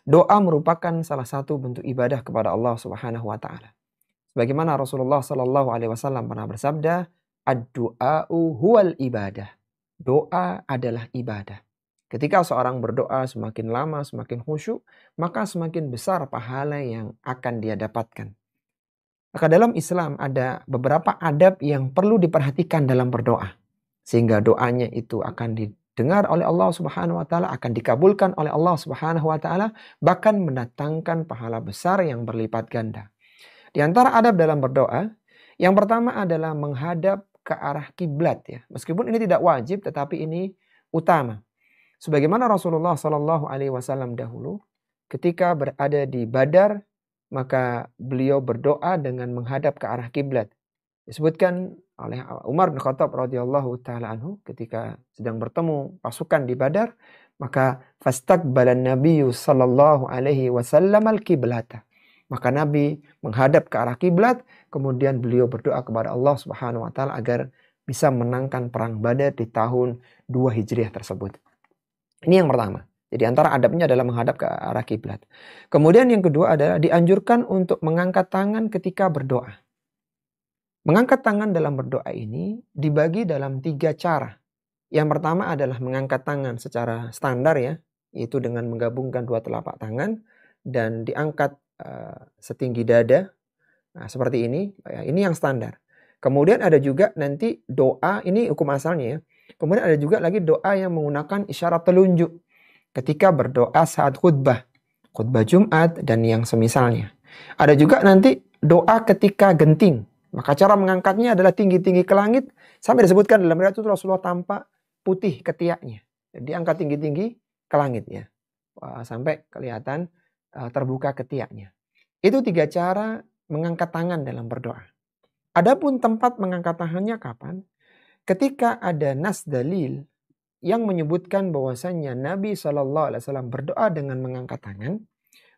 Doa merupakan salah satu bentuk ibadah kepada Allah Subhanahu wa taala. Sebagaimana Rasulullah Shallallahu alaihi wasallam pernah bersabda, "Ad-du'a'u huwal ibadah." Doa adalah ibadah. Ketika seorang berdoa semakin lama, semakin khusyuk, maka semakin besar pahala yang akan dia dapatkan. Maka dalam Islam ada beberapa adab yang perlu diperhatikan dalam berdoa. Sehingga doanya itu akan didengar oleh Allah Subhanahu wa taala, akan dikabulkan oleh Allah Subhanahu wa taala, bahkan mendatangkan pahala besar yang berlipat ganda. Di antara adab dalam berdoa, yang pertama adalah menghadap ke arah kiblat ya. Meskipun ini tidak wajib, tetapi ini utama. Sebagaimana Rasulullah Shallallahu alaihi wasallam dahulu ketika berada di Badar, maka beliau berdoa dengan menghadap ke arah kiblat. Disebutkan oleh Umar bin Khattab radhiyallahu taala anhu ketika sedang bertemu pasukan di Badar, maka fastaqbalan nabiyyu sallallahu alaihi wasallam al-qiblata. Maka Nabi menghadap ke arah kiblat, kemudian beliau berdoa kepada Allah Subhanahu wa taala agar bisa menangkan perang Badar di tahun 2 Hijriah tersebut. Ini yang pertama. Jadi antara adabnya adalah menghadap ke arah kiblat. Kemudian yang kedua adalah dianjurkan untuk mengangkat tangan ketika berdoa. Mengangkat tangan dalam berdoa ini dibagi dalam 3 cara. Yang pertama adalah mengangkat tangan secara standar ya, yaitu dengan menggabungkan 2 telapak tangan dan diangkat setinggi dada. Nah, seperti ini. Ini yang standar. Kemudian ada juga nanti doa, ini hukum asalnya ya. Kemudian ada juga lagi doa yang menggunakan isyarat telunjuk ketika berdoa saat khutbah Jumat dan yang semisalnya. Ada juga nanti doa ketika genting. Maka cara mengangkatnya adalah tinggi-tinggi ke langit. Sampai disebutkan dalam riwayat itu Rasulullah tampak putih ketiaknya. Jadi angkat tinggi-tinggi ke langit ya. Sampai kelihatan terbuka ketiaknya. Itu 3 cara mengangkat tangan dalam berdoa. Adapun tempat mengangkat tangannya kapan? Ketika ada nas dalil yang menyebutkan bahwasannya Nabi SAW berdoa dengan mengangkat tangan,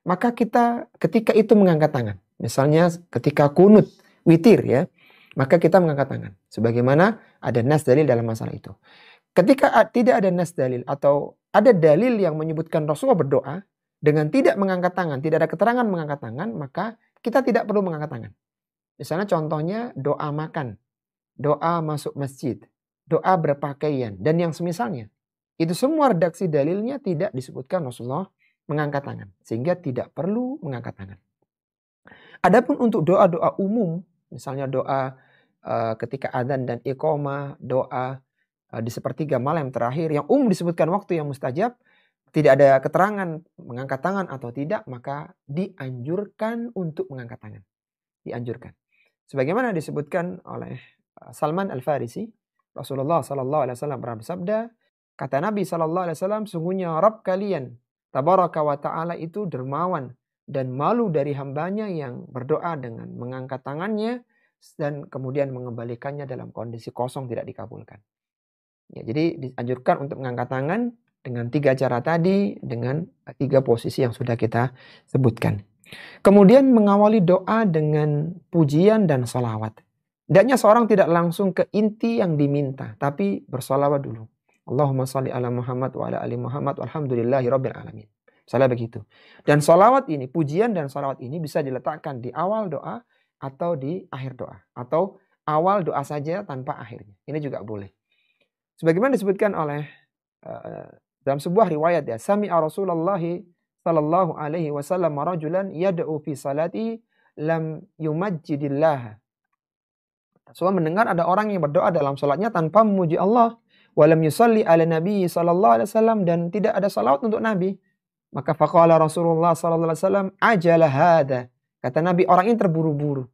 maka kita ketika itu mengangkat tangan. Misalnya ketika kunut, witir ya, maka kita mengangkat tangan. Sebagaimana ada nas dalil dalam masalah itu. Ketika tidak ada nas dalil atau ada dalil yang menyebutkan Rasulullah berdoa dengan tidak mengangkat tangan, tidak ada keterangan mengangkat tangan, maka kita tidak perlu mengangkat tangan. Misalnya contohnya doa makan, doa masuk masjid, doa berpakaian, dan yang semisalnya. Itu semua redaksi dalilnya tidak disebutkan Rasulullah mengangkat tangan. Sehingga tidak perlu mengangkat tangan. Adapun untuk doa-doa umum, misalnya doa ketika adzan dan iqamah, doa di sepertiga malam terakhir, yang umum disebutkan waktu yang mustajab, tidak ada keterangan mengangkat tangan atau tidak, maka dianjurkan untuk mengangkat tangan. Dianjurkan. Sebagaimana disebutkan oleh Salman Al-Farisi, Rasulullah SAW pernah bersabda, kata Nabi SAW, sungguhnya Rabb kalian, Tabaraka wa Ta'ala itu dermawan dan malu dari hambanya yang berdoa dengan mengangkat tangannya dan kemudian mengembalikannya dalam kondisi kosong tidak dikabulkan. Ya, jadi dianjurkan untuk mengangkat tangan dengan 3 cara tadi, dengan 3 posisi yang sudah kita sebutkan. Kemudian mengawali doa dengan pujian dan sholawat. Hendaknya seorang tidak langsung ke inti yang diminta, tapi bersolawat dulu. Allahumma sholli ala Muhammad wa ala ali Muhammad walhamdulillahi rabbil alamin. Misalnya begitu. Dan sholawat ini, pujian dan sholawat ini bisa diletakkan di awal doa atau di akhir doa. Atau awal doa saja tanpa akhirnya. Ini juga boleh. Sebagaimana disebutkan oleh dalam sebuah riwayat ya, sami'a Rasulullah sallallahu alaihi wasallam rajulan yad'u fi salati lam yumajjidillah. Rasulullah mendengar ada orang yang berdoa dalam salatnya tanpa memuji Allah, walam yusalli ala nabi sallallahu alaihi wasallam, dan tidak ada salawat untuk Nabi. Maka faqala Rasulullah sallallahu alaihi wasallam ajala hada. Kata Nabi, orang ini terburu-buru.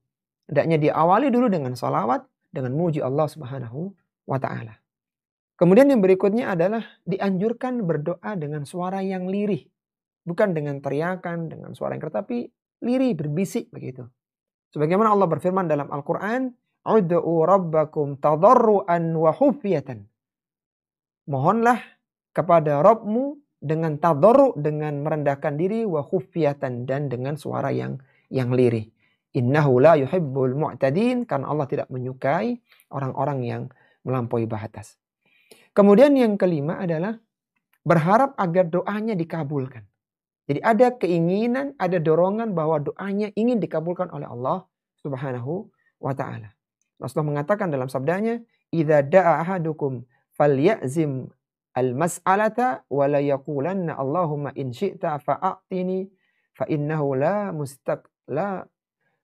Hendaknya diawali dulu dengan salawat, dengan memuji Allah Subhanahu wa taala. Kemudian yang berikutnya adalah dianjurkan berdoa dengan suara yang lirih. Bukan dengan teriakan, dengan suara yang keras, tapi lirih, berbisik begitu. Sebagaimana Allah berfirman dalam Al-Quran, Ud'u rabbakum tadarru'an wa khufyatan. Mohonlah kepada Rabbmu dengan tadarru', dengan merendahkan diri, wa khufyatan, dan dengan suara yang lirih. Innahu la yuhibbul mu'tadin, karena Allah tidak menyukai orang-orang yang melampaui batas. Kemudian yang kelima adalah berharap agar doanya dikabulkan. Jadi ada keinginan, ada dorongan bahwa doanya ingin dikabulkan oleh Allah Subhanahu wa taala. Rasulullah mengatakan dalam sabdanya, "Idza da'a ahadukum falyazim al-mas'alata wa la yaqulanna Allahumma in syi'ta fa'atini fa innahu la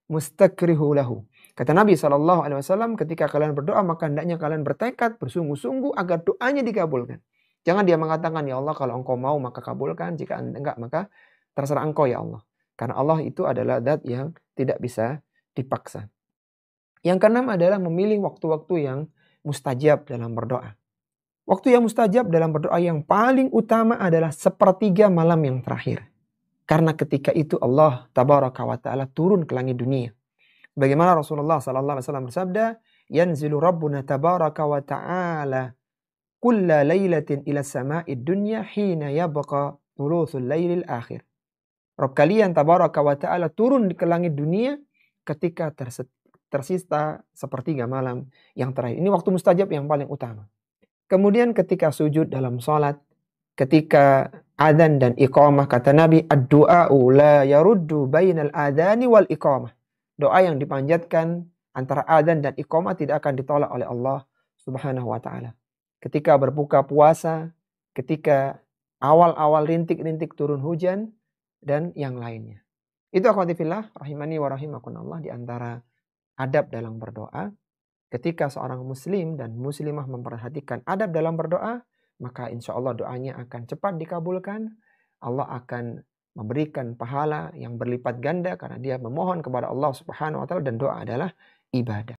mustakrihu lahu." Kata Nabi SAW, ketika kalian berdoa maka hendaknya kalian bertekad bersungguh-sungguh agar doanya dikabulkan. Jangan dia mengatakan, ya Allah kalau engkau mau maka kabulkan, jika enggak maka terserah engkau ya Allah. Karena Allah itu adalah zat yang tidak bisa dipaksa. Yang keenam adalah memilih waktu-waktu yang mustajab dalam berdoa. Waktu yang mustajab dalam berdoa yang paling utama adalah sepertiga malam yang terakhir. Karena ketika itu Allah tabaraka wa ta'ala turun ke langit dunia. Bagaimana Rasulullah SAW bersabda, "Yanzilu Rabbuna tabaraka wa ta'ala kulla laylatin ila sama'id dunya hina yabqa thuluthul laylil akhir." Rabb kalian tabaraka wa ta'ala turun ke langit dunia ketika tersisa sepertiga malam yang terakhir. Ini waktu mustajab yang paling utama. Kemudian ketika sujud dalam sholat, ketika adzan dan iqamah, kata Nabi, "Ad-du'a'u la yaruddu bainal adzani wal iqamah." Doa yang dipanjatkan antara adzan dan iqamah tidak akan ditolak oleh Allah Subhanahu wa taala. Ketika berbuka puasa, ketika awal-awal rintik-rintik turun hujan, dan yang lainnya. Itu akhwati fillah, rahimani wa rahimakumullah, di antara adab dalam berdoa. Ketika seorang muslim dan muslimah memperhatikan adab dalam berdoa, maka insya Allah doanya akan cepat dikabulkan. Allah akan memberikan pahala yang berlipat ganda karena dia memohon kepada Allah Subhanahu wa taala, dan doa adalah ibadah.